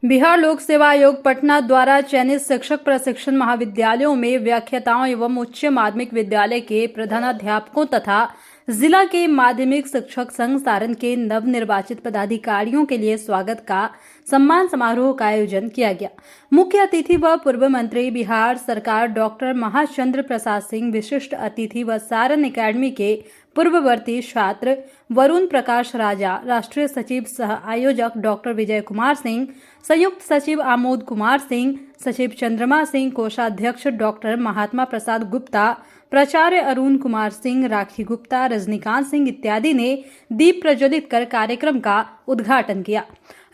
बिहार लोक सेवा आयोग पटना द्वारा चयनित शिक्षक प्रशिक्षण महाविद्यालयों में व्याख्याताओं एवं उच्च माध्यमिक विद्यालय के प्रधानाध्यापकों तथा जिला के माध्यमिक शिक्षक संघ सारण के नवनिर्वाचित पदाधिकारियों के लिए स्वागत का सम्मान समारोह का आयोजन किया गया। मुख्य अतिथि व पूर्व मंत्री बिहार सरकार डॉक्टर महाचंद्र प्रसाद सिंह, विशिष्ट अतिथि व सारण एकेडमी के पूर्ववर्ती छात्र वरुण प्रकाश राजा, राष्ट्रीय सचिव सह आयोजक डॉक्टर विजय कुमार सिंह, संयुक्त सचिव आमोद कुमार सिंह, सचिव चंद्रमा सिंह, कोषाध्यक्ष डॉक्टर महात्मा प्रसाद गुप्ता, प्राचार्य अरुण कुमार सिंह, राखी गुप्ता, रजनीकांत सिंह इत्यादि ने दीप प्रज्वलित कर कार्यक्रम का उद्घाटन किया।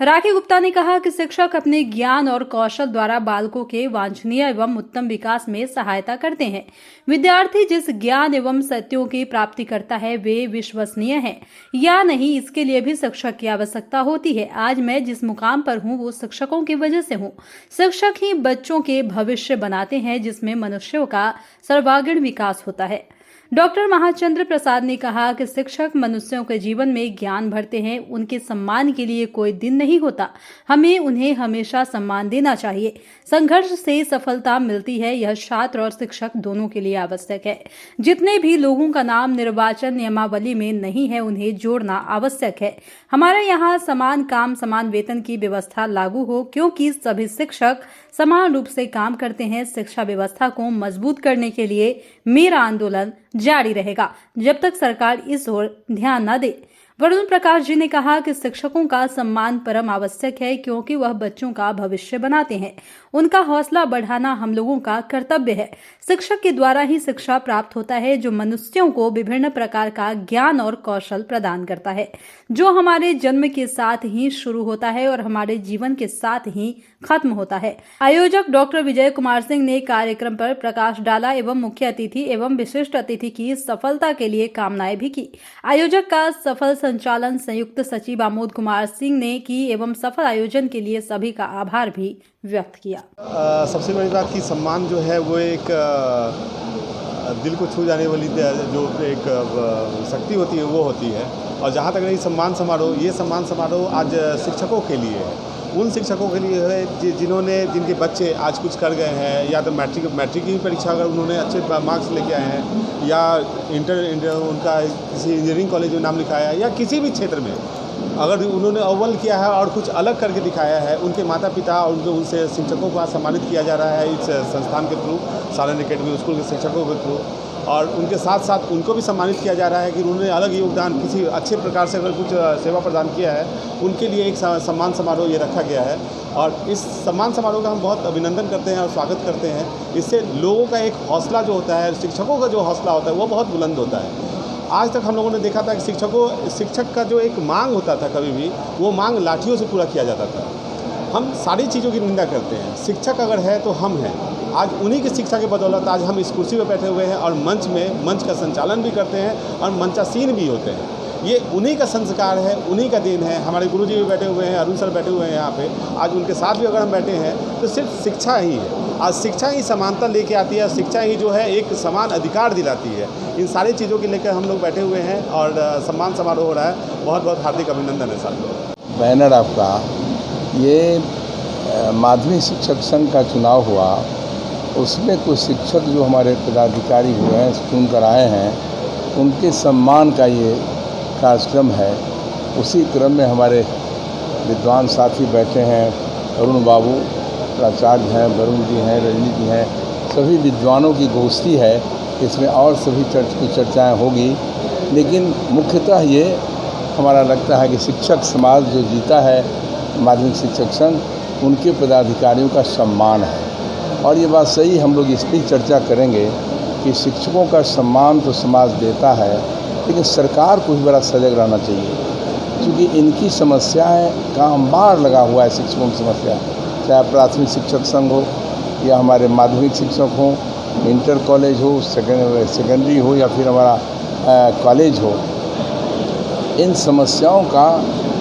राखी गुप्ता ने कहा कि शिक्षक अपने ज्ञान और कौशल द्वारा बालकों के वांछनीय एवं उत्तम विकास में सहायता करते हैं। विद्यार्थी जिस ज्ञान एवं सत्यों की प्राप्ति करता है वे विश्वसनीय हैं या नहीं, इसके लिए भी शिक्षक की आवश्यकता होती है। आज मैं जिस मुकाम पर हूँ वो शिक्षकों की वजह से हूँ। शिक्षक ही बच्चों के भविष्य बनाते हैं जिसमें मनुष्यों का सर्वांगीण विकास होता है। डॉक्टर महाचंद्र प्रसाद ने कहा कि शिक्षक मनुष्यों के जीवन में ज्ञान भरते हैं। उनके सम्मान के लिए कोई दिन नहीं होता, हमें उन्हें हमेशा सम्मान देना चाहिए। संघर्ष से सफलता मिलती है, यह छात्र और शिक्षक दोनों के लिए आवश्यक है। जितने भी लोगों का नाम निर्वाचन नियमावली में नहीं है उन्हें जोड़ना आवश्यक है। हमारे यहाँ समान काम समान वेतन की व्यवस्था लागू हो, क्योंकि सभी शिक्षक समान रूप से काम करते हैं। शिक्षा व्यवस्था को मजबूत करने के लिए मेरा आंदोलन जारी रहेगा जब तक सरकार इस ओर ध्यान न दे। वरुण प्रकाश जी ने कहा कि शिक्षकों का सम्मान परम आवश्यक है, क्योंकि वह बच्चों का भविष्य बनाते हैं। उनका हौसला बढ़ाना हम लोगों का कर्तव्य है। शिक्षक के द्वारा ही शिक्षा प्राप्त होता है, जो मनुष्यों को विभिन्न प्रकार का ज्ञान और कौशल प्रदान करता है, जो हमारे जन्म के साथ ही शुरू होता है और हमारे जीवन के साथ ही खत्म होता है। आयोजक डॉक्टर विजय कुमार सिंह ने कार्यक्रम पर प्रकाश डाला एवं मुख्य अतिथि एवं विशिष्ट अतिथि की सफलता के लिए कामनाएं भी की। आयोजक का सफल संचालन संयुक्त सचिव आमोद कुमार सिंह ने की एवं सफल आयोजन के लिए सभी का आभार भी व्यक्त किया। सबसे बड़ी बात की सम्मान जो है वो एक दिल को छू जाने वाली जो एक शक्ति होती है वो होती है। और जहाँ तक नहीं सम्मान समारोह, ये सम्मान समारोह आज शिक्षकों के लिए है। उन शिक्षकों के लिए है जिनके बच्चे आज कुछ कर गए हैं, या तो मैट्रिक की परीक्षा अगर उन्होंने अच्छे मार्क्स लेके आए हैं, या इंटर उनका किसी इंजीनियरिंग कॉलेज में नाम लिखाया है, या किसी भी क्षेत्र में अगर उन्होंने अव्वल किया है और कुछ अलग करके दिखाया है, उनके माता पिता और उनसे शिक्षकों को सम्मानित किया जा रहा है इस संस्थान के थ्रू, सारण एकेडमी स्कूल के शिक्षकों के थ्रू। और उनके साथ साथ उनको भी सम्मानित किया जा रहा है कि उन्होंने अलग योगदान किसी अच्छे प्रकार से अगर कुछ सेवा प्रदान किया है, उनके लिए एक सम्मान समारोह ये रखा गया है। और इस सम्मान समारोह का हम बहुत अभिनंदन करते हैं और स्वागत करते हैं। इससे लोगों का एक हौसला जो होता है, शिक्षकों का जो हौसला होता है वो बहुत बुलंद होता है। आज तक हम लोगों ने देखा था कि शिक्षक का जो एक मांग होता था, कभी भी वो मांग लाठियों से पूरा किया जाता था। हम सारी चीज़ों की निंदा करते हैं, शिक्षक अगर है तो हम हैं। आज उन्हीं की शिक्षा की बदौलत आज हम इस कुर्सी पर बैठे हुए हैं और मंच का संचालन भी करते हैं और मंचासीन भी होते हैं। ये उन्हीं का संस्कार है, उन्हीं का देन है। हमारे गुरुजी भी बैठे हुए हैं, अरुण सर बैठे हुए हैं यहाँ पे। आज उनके साथ भी अगर हम बैठे हैं तो सिर्फ शिक्षा ही है। आज शिक्षा ही समानता लेके आती है, शिक्षा ही जो है एक समान अधिकार दिलाती है। इन सारी चीज़ों को लेकर हम लोग बैठे हुए हैं और सम्मान समारोह हो रहा है। बहुत बहुत हार्दिक अभिनंदन है साथियों। बैनर आपका ये माध्यमिक शिक्षक संघ का चुनाव हुआ, उसमें कुछ शिक्षक जो हमारे पदाधिकारी हुए हैं, चुन कर आए हैं, उनके सम्मान का ये कार्यक्रम है। उसी क्रम में हमारे विद्वान साथी बैठे हैं, अरुण बाबू प्राचार्य हैं, वरुण जी हैं, रजनी जी हैं, सभी विद्वानों की गोष्ठी है। इसमें और सभी चर्चाएं होगी, लेकिन मुख्यतः ये हमारा लगता है कि शिक्षक समाज जो जीता है, माध्यमिक शिक्षक संघ, उनके पदाधिकारियों का सम्मान है। और ये बात सही, हम लोग इस पर चर्चा करेंगे कि शिक्षकों का सम्मान तो समाज देता है, लेकिन सरकार को भी बड़ा सजग रहना चाहिए, क्योंकि इनकी समस्याएं कामबार लगा हुआ है। शिक्षकों की समस्या, चाहे प्राथमिक शिक्षक संघ हो या हमारे माध्यमिक शिक्षक हो, इंटर कॉलेज हो, सेकेंडरी हो या फिर हमारा कॉलेज हो, इन समस्याओं का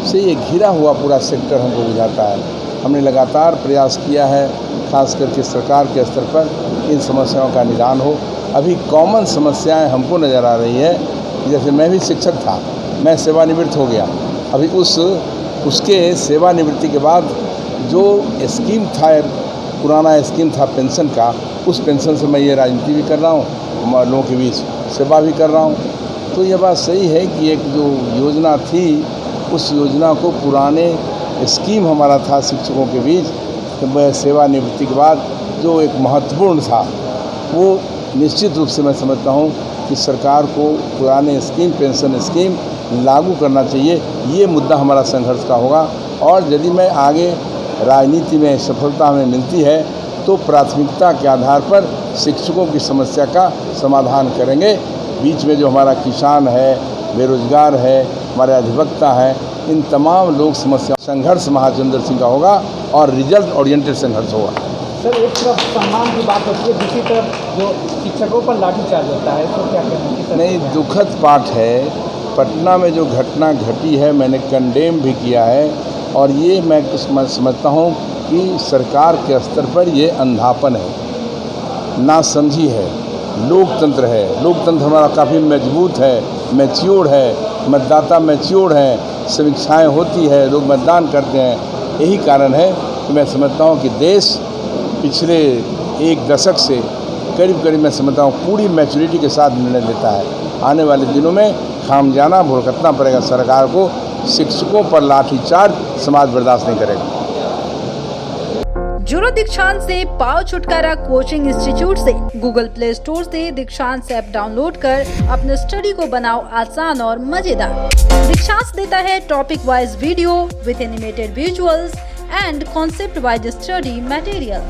से ये घिरा हुआ पूरा सेक्टर हमको बुझाता है। हमने लगातार प्रयास किया है, खास करके सरकार के स्तर पर इन समस्याओं का निदान हो। अभी कॉमन समस्याएं हमको नज़र आ रही है, जैसे मैं भी शिक्षक था, मैं सेवानिवृत्त हो गया। अभी उसके सेवानिवृत्ति के बाद जो स्कीम था, पुराना स्कीम था पेंशन का, उस पेंशन से मैं ये राजनीति भी कर रहा हूँ, लोगों के बीच सेवा भी कर रहा हूँ। तो ये बात सही है कि एक जो योजना थी, उस योजना को पुराने स्कीम हमारा था शिक्षकों के बीच, तो सेवानिवृत्ति के बाद जो एक महत्वपूर्ण था, वो निश्चित रूप से मैं समझता हूँ कि सरकार को पुराने स्कीम, पेंशन स्कीम लागू करना चाहिए। ये मुद्दा हमारा संघर्ष का होगा। और यदि मैं आगे राजनीति में सफलता हमें मिलती है तो प्राथमिकता के आधार पर शिक्षकों की समस्या का समाधान करेंगे। बीच में जो हमारा किसान है, बेरोजगार है, हमारे अधिवक्ता हैं, इन तमाम लोग समस्या संघर्ष महाचंद्र सिंह का होगा और रिजल्ट ओरिएंटेड संघर्ष होगा। सर, एक तरफ सम्मान की बात होती है, दूसरी तरफ जो शिक्षकों पर लाठीचार्ज होता है, तो क्या कहना? नहीं, दुखद पाठ है। पटना में जो घटना घटी है, मैंने कंडेम भी किया है और ये मैं समझता हूँ कि सरकार के स्तर पर ये अंधापन है, नासमझी है। लोकतंत्र है, लोकतंत्र हमारा काफ़ी मजबूत है, मैच्योर्ड है, मतदाता मैच्योर्ड हैं, समीक्षाएँ होती है, लोग मतदान करते हैं। यही कारण है कि मैं समझता हूँ कि देश पिछले एक दशक से करीब मैं समझता हूँ पूरी मैच्योरिटी के साथ निर्णय लेता है। आने वाले दिनों में खामजाना भुगतना पड़ेगा सरकार को। शिक्षकों पर लाठीचार्ज समाज बर्दाश्त नहीं करेगा। जुड़ो दीक्षांत से पाओ छुटकारा कोचिंग इंस्टीट्यूट से। गूगल प्ले स्टोर से दीक्षांत ऐप डाउनलोड कर अपने स्टडी को बनाओ आसान और मजेदार। दीक्षांत देता है topic wise video with animated visuals and concept wise study material.